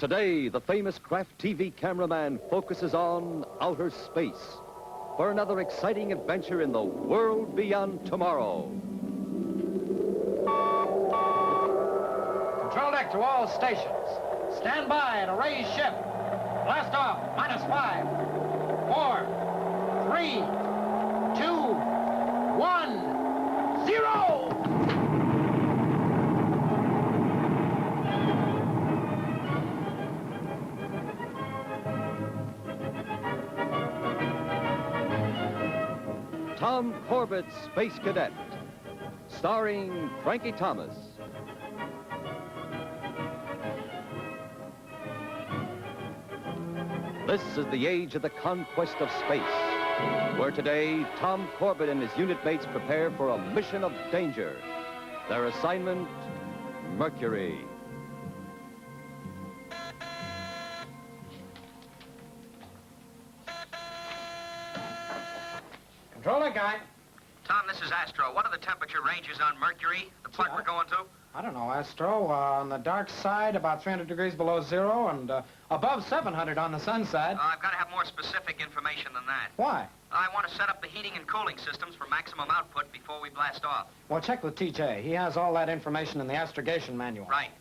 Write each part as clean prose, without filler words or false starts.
Today, the famous Kraft TV cameraman focuses on outer space for another exciting adventure in the world beyond tomorrow. Control deck to all stations. Stand by at a raised ship. Blast off. -5, 4, 3, 2, 1, 0! Tom Corbett's Space Cadet, starring Frankie Thomas. This is the age of the conquest of space, where today Tom Corbett and his unit mates prepare for a mission of danger. Their assignment, Mercury. Controller guy. Tom, this is Astro. What are the temperature ranges on Mercury, the planet we're going to? I don't know, Astro. On the dark side, about 300 degrees below zero, and above 700 on the sun side. I've got to have more specific information than that. Why? I want to set up the heating and cooling systems for maximum output before we blast off. Well, check with TJ. He has all that information in the astrogation manual. Right.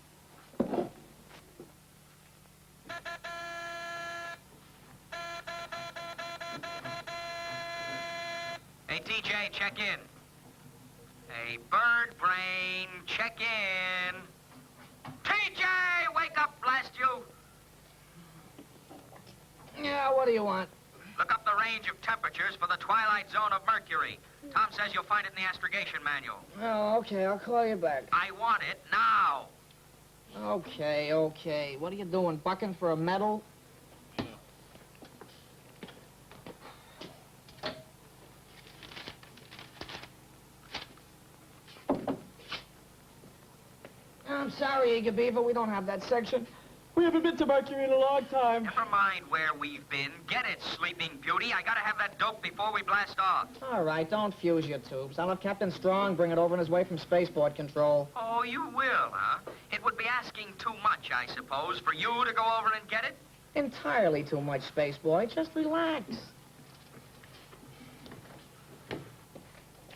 Hey, TJ, check in. Hey, bird brain, check in. TJ, wake up, blast you. Yeah, what do you want? Look up the range of temperatures for the twilight zone of Mercury. Tom says you'll find it in the astrogation manual. Oh, okay, I'll call you back. I want it now. Okay, okay. What are you doing, bucking for a medal? I'm sorry, Eager Beaver, we don't have that section. We haven't been to Mercury in a long time. Never mind where we've been. Get it, Sleeping Beauty. I gotta have that dope before we blast off. All right, don't fuse your tubes. I'll have Captain Strong bring it over on his way from spaceport control. Oh, you will, huh? It would be asking too much, I suppose, for you to go over and get it? Entirely too much, space boy. Just relax.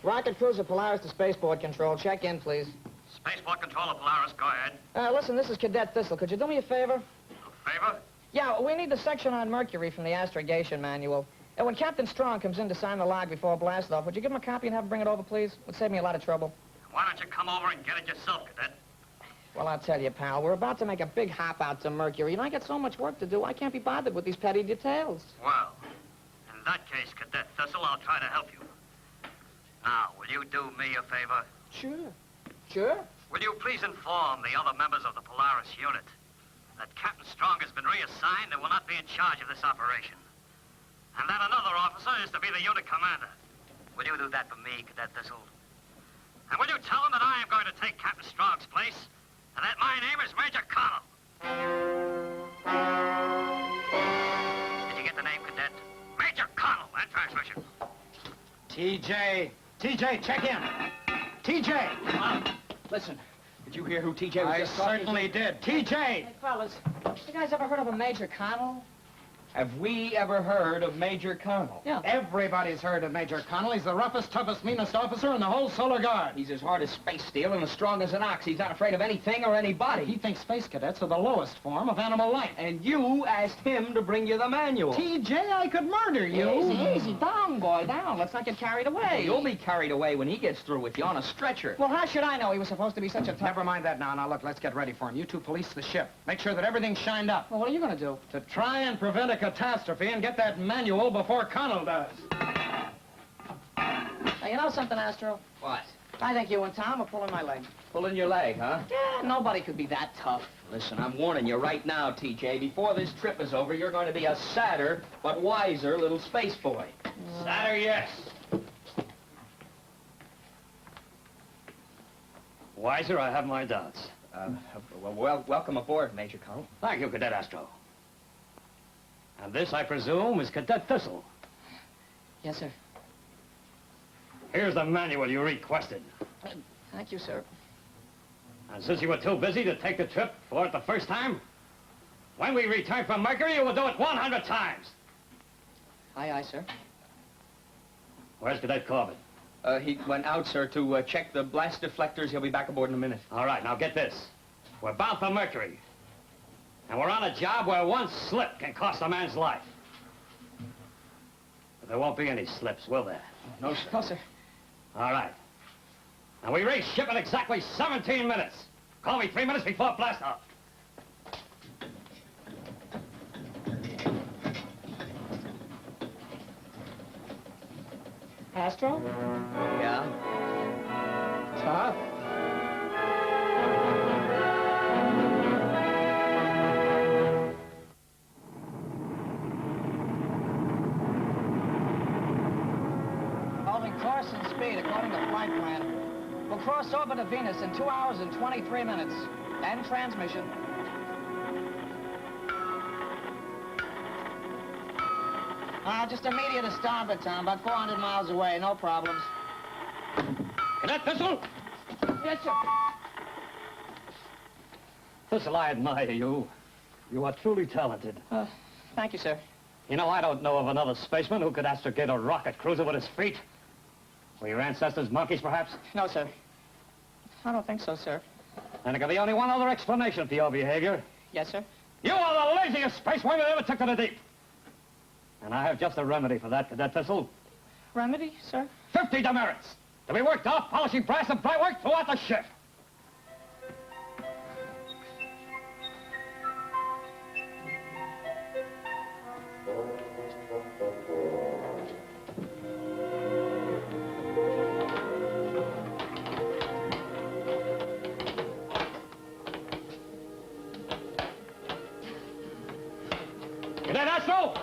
Rocket cruiser Polaris to spaceport control. Check in, please. Spaceport controller, Polaris, go ahead. Listen, this is Cadet Thistle. Could you do me a favor? A favor? Yeah, we need the section on Mercury from the astrogation manual. And when Captain Strong comes in to sign the log before blast-off, would you give him a copy and have him bring it over, please? It would save me a lot of trouble. Why don't you come over and get it yourself, Cadet? Well, I'll tell you, pal, we're about to make a big hop out to Mercury, and I got so much work to do, I can't be bothered with these petty details. Well, in that case, Cadet Thistle, I'll try to help you. Now, will you do me a favor? Sure. Sure? Will you please inform the other members of the Polaris unit that Captain Strong has been reassigned and will not be in charge of this operation, and that another officer is to be the unit commander? Will you do that for me, Cadet Thistle? And will you tell them that I am going to take Captain Strong's place, and that my name is Major Connell? Did you get the name, Cadet? Major Connell, and transmission. TJ, check in. TJ! Listen, did you hear who TJ was I just talking to? certainly did. TJ! Hey, fellas, you guys ever heard of a Major Connell? Have we ever heard of Major Connell? Yeah. Everybody's heard of Major Connell. He's the roughest, toughest, meanest officer in the whole Solar Guard. He's as hard as space steel and as strong as an ox. He's not afraid of anything or anybody. He thinks space cadets are the lowest form of animal life. And you asked him to bring you the manual. TJ, I could murder you. Easy, down, boy, down. Let's not get carried away. You'll be carried away when he gets through with you on a stretcher. Well, how should I know he was supposed to be such a tough... Never mind that now. Now, look, let's get ready for him. You two police the ship. Make sure that everything's shined up. Well, what are you going to do? To try and prevent a catastrophe and get that manual before Connell does. Now, you know something, Astro? What? I think you and Tom are pulling my leg. Pulling your leg, huh? Yeah, nobody could be that tough. Listen, I'm warning you right now, TJ. Before this trip is over, you're going to be a sadder but wiser little space boy. Sadder, yes. Wiser, I have my doubts. Welcome aboard, Major Connell. Thank you, Cadet Astro. And this, I presume, is Cadet Thistle. Yes, sir. Here's the manual you requested. Thank you, sir. And since you were too busy to take the trip for it the first time, When we return from Mercury, you will do it 100 times. Aye, aye, sir. Where's Cadet Corbett? He went out, sir, to check the blast deflectors. He'll be back aboard in a minute. All right, now get this. We're bound for Mercury. And we're on a job where one slip can cost a man's life. But there won't be any slips, will there? No, sir. No, sir. All right. Now, we raise ship in exactly 17 minutes. Call me 3 minutes before blast-off. Astro? Yeah? Tough. Holding course and speed according to flight plan. We'll cross over to Venus in 2 hours and 23 minutes. End transmission. Just immediate to starboard, Tom. About 400 miles away. No problems. Cadet Thistle! Yes, sir. Thistle, I admire you. You are truly talented. Thank you, sir. You know, I don't know of another spaceman who could astrogate a rocket cruiser with his feet. Were your ancestors monkeys, perhaps? No, sir. I don't think so, sir. And there can be only one other explanation for your behavior. Yes, sir. You are the laziest spaceman that ever took to the deep. And I have just a remedy for that, Cadet Thistle. Remedy, sir? 50 demerits. To be worked off polishing brass and brightwork throughout the ship. Cadet Astro!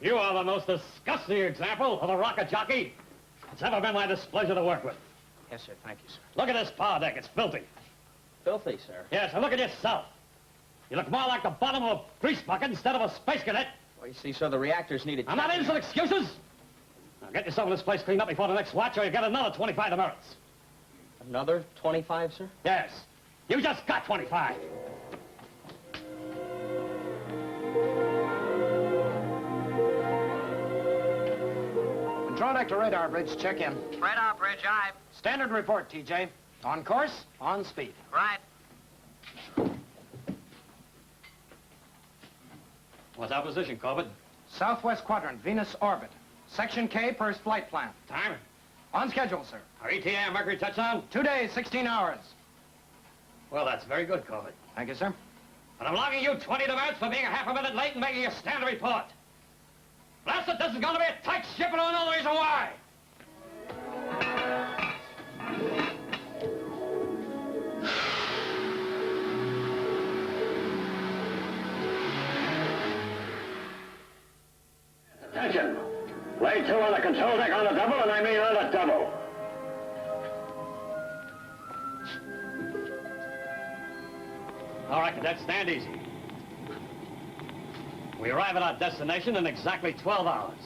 You are the most disgusting example of a rocket jockey it's ever been my displeasure to work with. Yes, sir. Thank you, sir. Look at this power deck. It's filthy. Filthy, sir. Yes, and look at yourself. You look more like the bottom of a grease bucket instead of a space cadet. Well, you see, sir, the reactors needed... I'm not in for excuses. Now get yourself in this place cleaned up before the next watch, or you get another 25 demerits. Another 25, sir? Yes. You just got 25. Control deck to radar bridge, check in. Radar bridge, aye. Standard report, TJ. On course, on speed. Right. What's our position, Corbett? Southwest quadrant, Venus orbit. Section K, first flight plan. Time? On schedule, sir. Our ETA and Mercury touchdown? 2 days, 16 hours. Well, that's very good, Corbett. Thank you, sir. But I'm logging you 20 demerits for being a half a minute late and making a standard report. Blast it, this is going to be a tight ship, and I know the reason why. Attention. Lay 2 on the control deck on the double, and I mean on the double. All right, cadets, stand easy. We arrive at our destination in exactly 12 hours.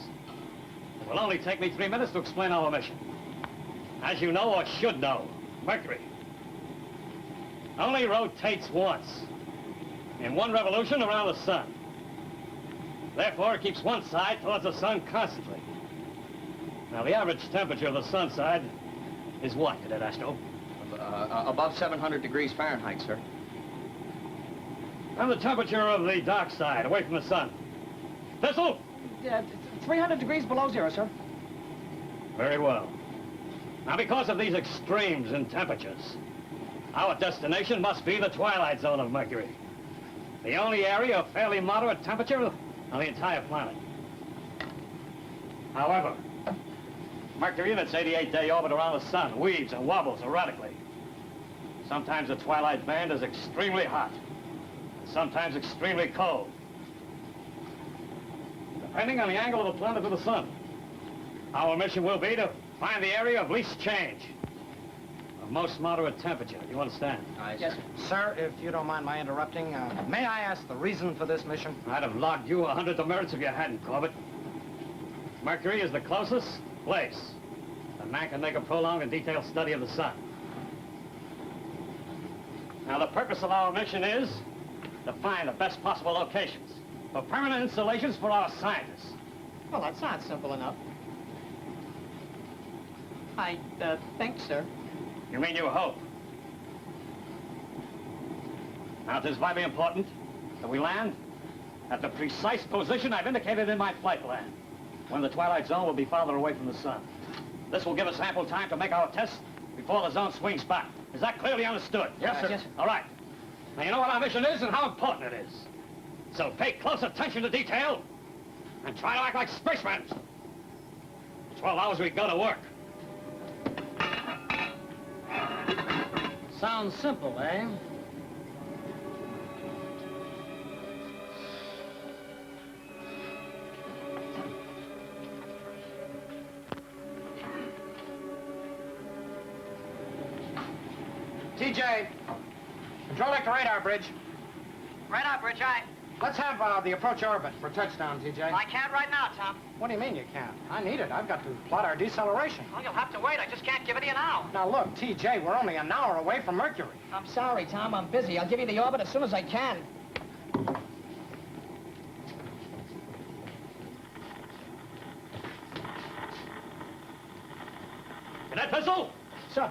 It will only take me 3 minutes to explain our mission. As you know, or should know, Mercury only rotates once, in one revolution around the sun. Therefore, it keeps one side towards the sun constantly. Now, the average temperature of the sun side is what, Cadet Astro? Above 700 degrees Fahrenheit, sir. And the temperature of the dark side, away from the sun. Thistle? 300 degrees below zero, sir. Very well. Now, because of these extremes in temperatures, our destination must be the twilight zone of Mercury. The only area of fairly moderate temperature on the entire planet. However, Mercury in its 88-day orbit around the sun weaves and wobbles erratically. Sometimes the twilight band is extremely hot, and sometimes extremely cold, depending on the angle of the planet to the sun. Our mission will be to find the area of least change, of most moderate temperature. Do you understand? Yes, sir. Sir, if you don't mind my interrupting, may I ask the reason for this mission? I'd have logged you 100 demerits if you hadn't, Corbett. Mercury is the closest place that man can make a prolonged and detailed study of the sun. Now, the purpose of our mission is to find the best possible locations for permanent installations for our scientists. Well, that's not simple enough. I think, sir. You mean you hope? Now, it is vitally important that we land at the precise position I've indicated in my flight plan, when the twilight zone will be farther away from the sun. This will give us ample time to make our tests before the zone swings back. Is that clearly understood? Yes, sir. Yes, sir. All right. Now, you know what our mission is and how important it is. So pay close attention to detail and try to act like spacemen. For 12 hours we go to work. Sounds simple, eh? TJ, control deck to radar bridge. Radar bridge, aye. Let's have the approach orbit for touchdown, TJ. I can't right now, Tom. What do you mean you can't? I need it. I've got to plot our deceleration. Well, you'll have to wait. I just can't give it to you now. Now, look, TJ, we're only an hour away from Mercury. I'm sorry, Tom. I'm busy. I'll give you the orbit as soon as I can. Cadet Pistol? Sir.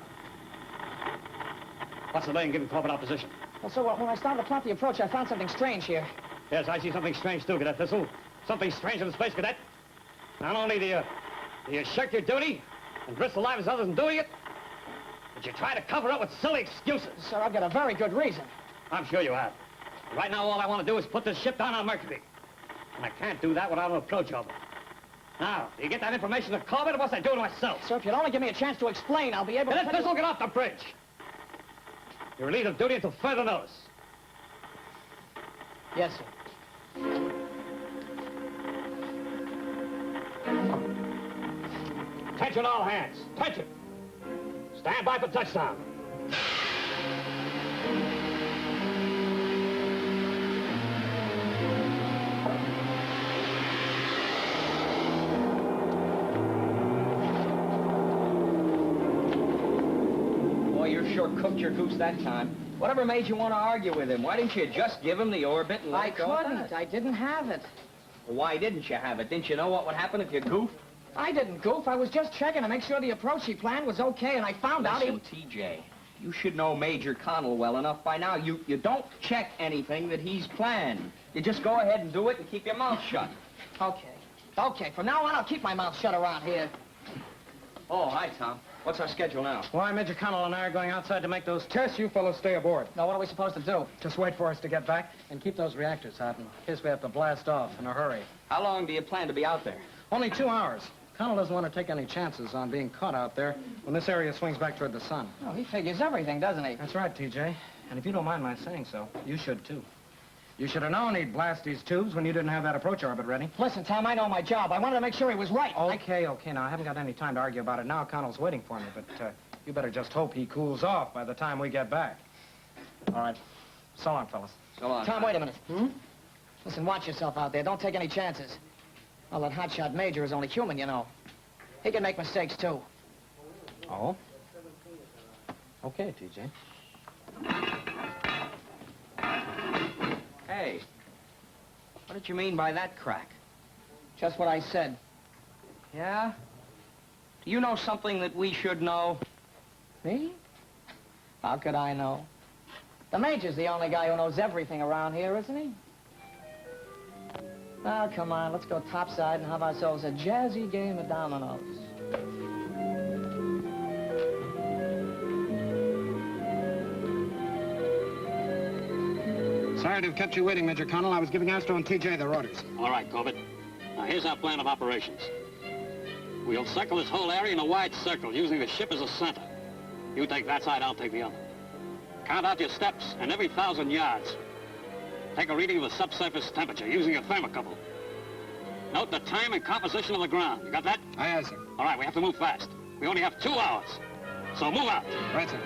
What's the lane giving Corbett our position? Well, sir, when I started to plot the approach, I found something strange here. Yes, I see something strange too, Cadet Thistle. Something strange in the space cadet. Not only do you shirk your duty and risk the lives of others in doing it, but you try to cover up with silly excuses. Sir, I've got a very good reason. I'm sure you have. Right now, all I want to do is put this ship down on Mercury. And I can't do that without an approach orbit. Now, do you get that information to Corbett, or what's I doing to myself? Sir, if you'd only give me a chance to explain, I'll be able to... Cadet Thistle, get off the bridge! You're relieved of duty until further notice. Yes, sir. Attention all hands. Attention. Stand by for touchdown. Boy, you sure cooked your goose that time. Whatever made you want to argue with him? Why didn't you just give him the orbit and let I it go at couldn't. that? I didn't have it. Why didn't you have it? Didn't you know what would happen if you goofed? I didn't goof. I was just checking to make sure the approach he planned was okay, and I found out he... Listen, TJ, you should know Major Connell well enough by now. You don't check anything that he's planned. You just go ahead and do it and keep your mouth shut. Okay. Okay, from now on, I'll keep my mouth shut around here. Oh, hi, Tom. What's our schedule now? Why, Major Connell and I are going outside to make those tests. You fellows stay aboard. Now, what are we supposed to do? Just wait for us to get back and keep those reactors out in case we have to blast off in a hurry. How long do you plan to be out there? Only 2 hours. Connell doesn't want to take any chances on being caught out there when this area swings back toward the sun. Oh, he figures everything, doesn't he? That's right, TJ. And if you don't mind my saying so, you should, too. You should have known he'd blast these tubes when you didn't have that approach orbit ready. Listen, Tom, I know my job. I wanted to make sure he was right. Okay. Now, I haven't got any time to argue about it now. Connell's waiting for me, but you better just hope he cools off by the time we get back. All right. So long, fellas. So long. Tom, wait a minute. Listen, watch yourself out there. Don't take any chances. Well, that hotshot Major is only human, you know. He can make mistakes, too. Oh? Okay, TJ. Hey, what did you mean by that crack? Just what I said. Yeah? Do you know something that we should know? Me? How could I know? The Major's the only guy who knows everything around here, isn't he? Now, come on, let's go topside and have ourselves a jazzy game of dominoes. Sorry to have kept you waiting, Major Connell. I was giving Astro and TJ their orders. All right, Corbett. Now, here's our plan of operations. We'll circle this whole area in a wide circle, using the ship as a center. You take that side, I'll take the other. Count out your steps, and every 1,000 yards, take a reading of the subsurface temperature using a thermocouple. Note the time and composition of the ground. You got that? Aye, aye, sir. All right, we have to move fast. We only have 2 hours. So move out. Right, sir.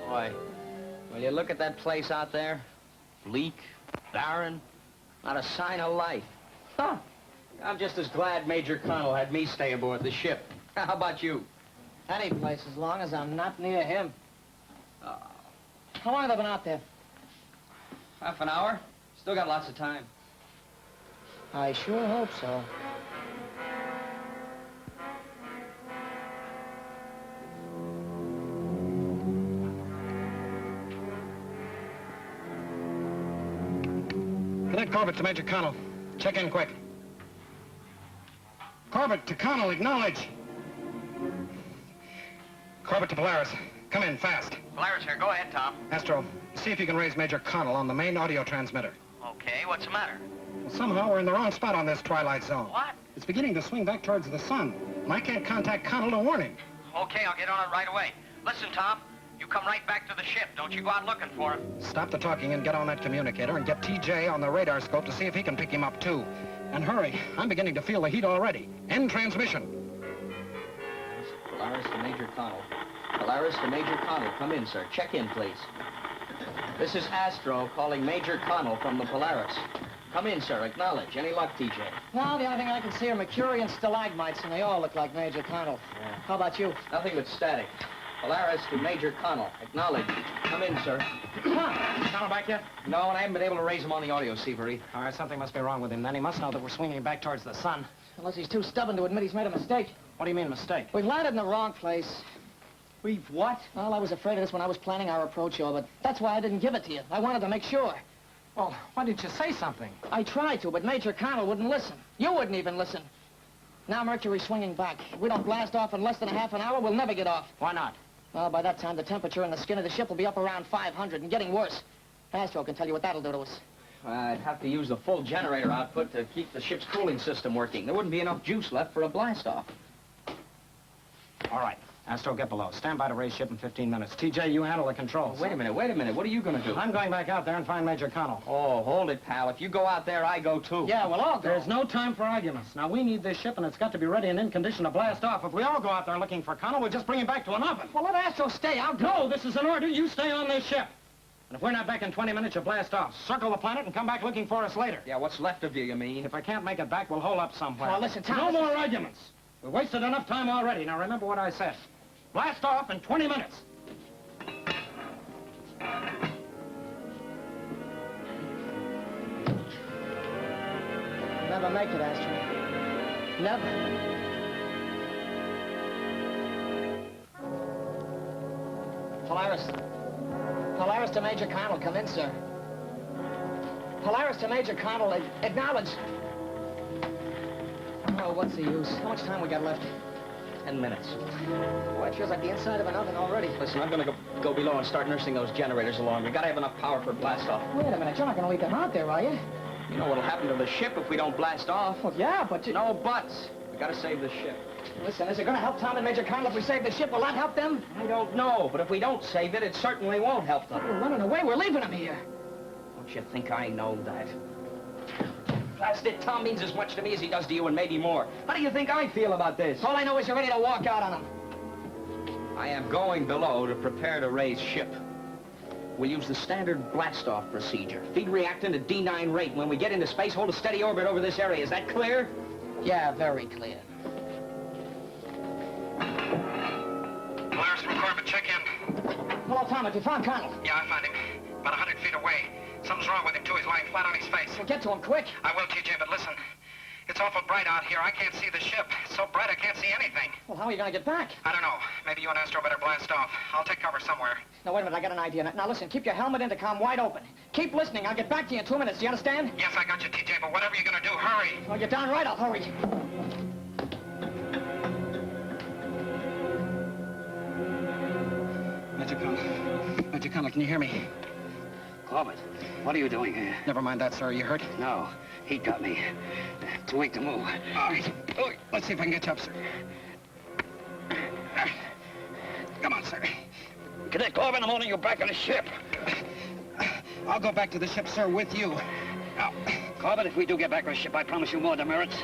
Boy, will you look at that place out there? Bleak, barren, not a sign of life. Huh. I'm just as glad Major Connell had me stay aboard the ship. How about you? Any place, as long as I'm not near him. How long have they been out there? Half an hour. Still got lots of time. I sure hope so. Connect Corbett to Major Connell. Check in quick. Corbett to Connell, acknowledge. Corbett to Polaris. Come in, fast. Polaris here. Go ahead, Tom. Astro, see if you can raise Major Connell on the main audio transmitter. Okay, what's the matter? Well, somehow we're in the wrong spot on this twilight zone. What? It's beginning to swing back towards the sun, and I can't contact Connell to warn him. Okay, I'll get on it right away. Listen, Tom, you come right back to the ship. Don't you go out looking for him. Stop the talking and get on that communicator and get TJ on the radar scope to see if he can pick him up, too. And hurry. I'm beginning to feel the heat already. End transmission. Polaris to Major Connell. Polaris to Major Connell. Come in, sir. Check in, please. This is Astro calling Major Connell from the Polaris. Come in, sir. Acknowledge. Any luck, TJ? Well, the only thing I can see are Mercury and stalagmites, and they all look like Major Connell. Yeah. How about you? Nothing but static. Polaris to Major Connell. Acknowledge. Come in, sir. Connell back yet? No, and I haven't been able to raise him on the audio receiver either. All right, something must be wrong with him. Then he must know that we're swinging back towards the sun. Unless he's too stubborn to admit he's made a mistake. What do you mean, mistake? We've landed in the wrong place. We've what? Well, I was afraid of this when I was planning our approach, but that's why I didn't give it to you. I wanted to make sure. Well, why didn't you say something? I tried to, but Major Connell wouldn't listen. You wouldn't even listen. Now Mercury's swinging back. If we don't blast off in less than a half an hour, we'll never get off. Why not? Well, by that time, the temperature in the skin of the ship will be up around 500 and getting worse. Astro can tell you what that'll do to us. I'd have to use the full generator output to keep the ship's cooling system working. There wouldn't be enough juice left for a blast-off. All right. Astro, get below. Stand by to raise ship in 15 minutes. TJ, you handle the controls. Wait a minute. What are you going to do? I'm going back out there and find Major Connell. Oh, hold it, pal. If you go out there, I go too. Yeah, well, I'll go. There's no time for arguments. Now, we need this ship, and it's got to be ready and in condition to blast off. If we all go out there looking for Connell, we'll just bring him back to an oven. Well, let Astro stay. I'll go. No, this is an order. You stay on this ship. And if we're not back in 20 minutes, you blast off. Circle the planet and come back looking for us later. Yeah, what's left of you mean? If I can't make it back, we'll hole up somewhere. Now, listen, Tom, No listen. more arguments. We've wasted enough time already. Now, remember what I said. Blast off in 20 minutes. Never make it, Astro. Never. Polaris. Polaris to Major Connell. Come in, sir. Polaris to Major Connell. Acknowledge. Oh, what's the use? How much time we got left? 10 minutes. Boy, it feels like the inside of an oven already. Listen, I'm going to go below and start nursing those generators along. We got to have enough power for blast-off. Wait a minute. You're not going to leave them out there, are you? You know what'll happen to the ship if we don't blast off? Well, yeah, but you... No buts. We got to save the ship. Listen, is it going to help Tom and Major Connell if we save the ship? Will that help them? I don't know, but if we don't save it, it certainly won't help them. We're running away. We're leaving them here. Don't you think I know that? Blast it, Tom means as much to me as he does to you and maybe more. How do you think I feel about this? All I know is you're ready to walk out on them. I am going below to prepare to raise ship. We'll use the standard blast-off procedure. Feed reactant at D9 rate. When we get into space, hold a steady orbit over this area. Is that clear? Yeah, very clear. Polaris from Corbett, check in. Hello, Tom. Have you found Connell? Yeah, I found him. About 100 feet away. Something's wrong with him, too. He's lying flat on his face. Well, get to him quick. I will, TJ, but listen. It's awful bright out here. I can't see the ship. It's so bright I can't see anything. Well, how are you going to get back? I don't know. Maybe you and Astro better blast off. I'll take cover somewhere. Now, wait a minute. I got an idea. Now, listen. Keep your helmet intercom wide open. Keep listening. I'll get back to you in 2 minutes. Do you understand? Yes, I got you, TJ, but whatever you're going to do, hurry. Well, you're darn right. I'll hurry. Major Connell, can you hear me? Corbett, what are you doing here? Never mind that, sir. You hurt? No, he got me. Too weak to move. All right. Oh, let's see if I can get you up, sir. Come on, sir. Cadet Corbett, I'm holding you back on the ship. I'll go back to the ship, sir, with you. Now, Corbett, if we do get back on the ship, I promise you more demerits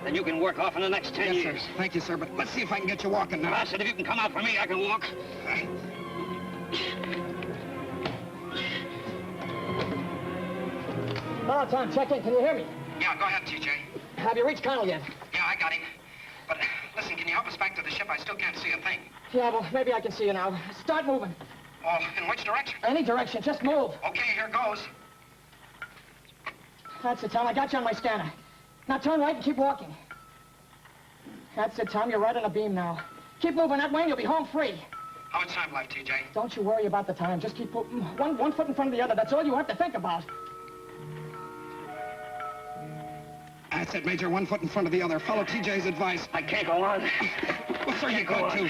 than you can work off in the next 10 yes, years. sir. Thank you, sir, but let's see if I can get you walking now. I said if you can come out for me, I can walk. Hello, Tom. Check in. Can you hear me? Yeah, go ahead, TJ. Have you reached Connell yet? Yeah, I got him. But listen, can you help us back to the ship? I still can't see a thing. Yeah, well, maybe I can see you now. Start moving. Oh, in which direction? Any direction, just move. Okay, here goes. That's it, Tom. I got you on my scanner. Now turn right and keep walking. That's it, Tom. You're right on the beam now. Keep moving that way and you'll be home free. How much time left, TJ? Don't you worry about the time. Just keep putting one foot in front of the other. That's all you have to think about. That's it, Major. 1 foot in front of the other. Follow TJ's advice. I can't go on. What's are you going to?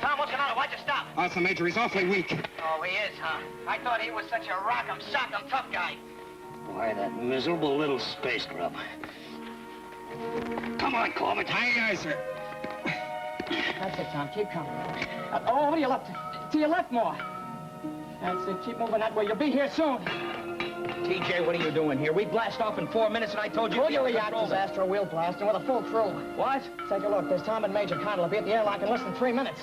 Tom, what's going on? Why'd you stop? Oh, it's the Major. He's awfully weak. Oh, he is, huh? I thought he was such a rock'em, sock'em tough guy. Why, that miserable little space grub. Come on, Corbett. Aye, aye, sir. That's it, Tom. Keep coming. Over to your left. To your left more. That's it. Keep moving that way. You'll be here soon. TJ, what are you doing here? We blast off in 4 minutes, and I told you... Pull your reactors, Astro. We'll blast, and with a full crew. What? Take a look. There's Tom and Major Connell will be at the airlock in less than 3 minutes.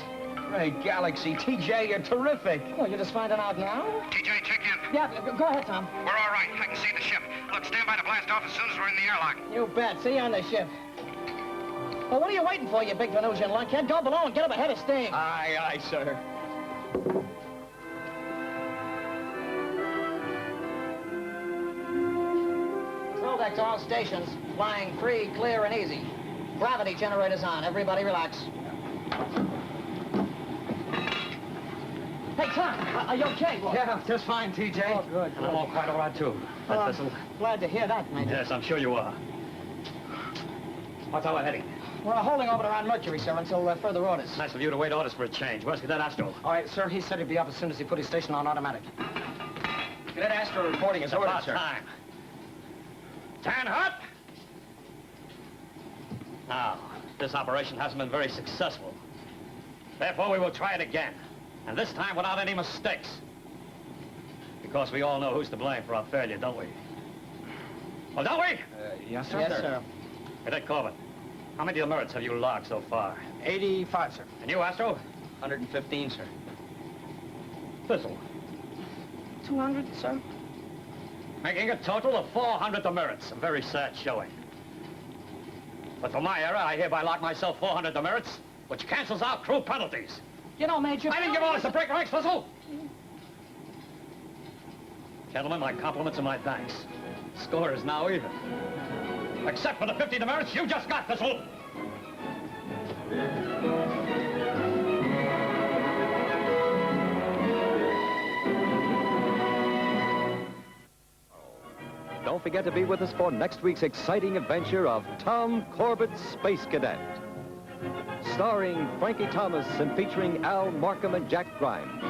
Great galaxy. TJ, you're terrific. Well, you're just finding out now? TJ, check in. Yeah, go ahead, Tom. We're all right. I can see the ship. Look, stand by to blast off as soon as we're in the airlock. You bet. See you on the ship. Well, what are you waiting for, you big Venusian lunkhead? Go below and get up ahead of steam. Aye, aye, sir. Control to all stations. Flying free, clear, and easy. Gravity generators on. Everybody relax. Hey, Tom, are you okay? Well, Yeah, just fine, TJ. Oh, good, And I'm all quite all right, too. well, That's I'm glad to hear that, Major. Yes, I'm sure you are. What's our heading? We're holding over around Mercury, sir, until further orders. Nice of you to wait orders for a change. Where's Cadet Astro? All right, sir, he said he'd be up as soon as he put his station on automatic. Cadet Astro reporting is about time. Tan hut! Now, this operation hasn't been very successful. Therefore, we will try it again. And this time without any mistakes. Because we all know who's to blame for our failure, don't we? Well, don't we? Yes, sir. Cadet Corbett, how many demerits have you logged so far? 85, sir. And you, Astro? 115, sir. Thistle. 200, sir. Making a total of 400 demerits. A very sad showing. But for my error, I hereby lock myself 400 demerits, which cancels out crew penalties. You know, Major... I didn't give orders to break ranks, Thistle! Gentlemen, my compliments and my thanks. Score is now even. Except for the 50 demerits you just got, Thistle! Don't forget to be with us for next week's exciting adventure of Tom Corbett, Space Cadet. Starring Frankie Thomas and featuring Al Markham and Jack Grimes.